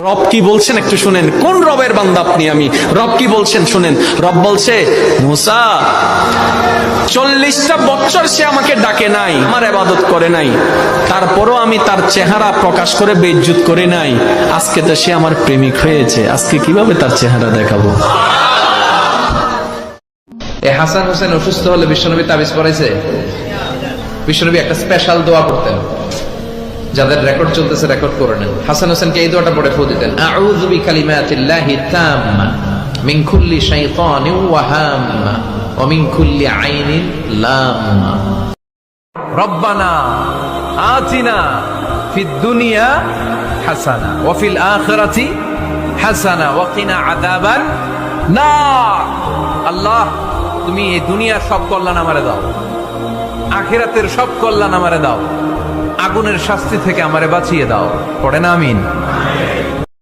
রব কি বলছেন একটু শুনেন। কোন রবের বান্দা আপনি? আমি রব কি বলছেন শুনেন। রব বলছে, মুসা 40টা বছর সে আমাকে ডাকে নাই, আমার ইবাদত করে নাই, তারপরও আমি তার চেহারা প্রকাশ করে বেইজ্জত করে নাই। আজকে তো সে আমার প্রেমিক হয়েছে, আজকে কিভাবে তার চেহারা দেখাবো? হাসান হোসেন অসুস্থ হলে বিশ্বনবী তাবিজ পড়াইছে। বিশ্বনবী একটা স্পেশাল দোয়া করতেন, যাদের রেকর্ড চলতেছে রেকর্ড করে নেন। হাসান হোসেনকে এই দোয়াটা পড়ে ফু দিতেন, আউযু বিকালিমাতিল্লাহি তাম্মা মিন কুল্লি শাইতানিন ওয়া হাম্মা ওয়া মিন কুল্লি আইনিন লাম্মা। রব্বানা আতিনা ফিদ দুনিয়া হাসানা ওয়া ফিল আখিরাতি হাসানা ওয়া কিনা আযাবান নার। আল্লাহ, তুমি এই দুনিয়ার সব কল্যাণ আমারে দাও, আখিরাতের সব কল্যাণ আমারে দাও, আগুনের শাস্তি থেকে আমারে বাঁচিয়ে দাও। পড়ে না আমিন।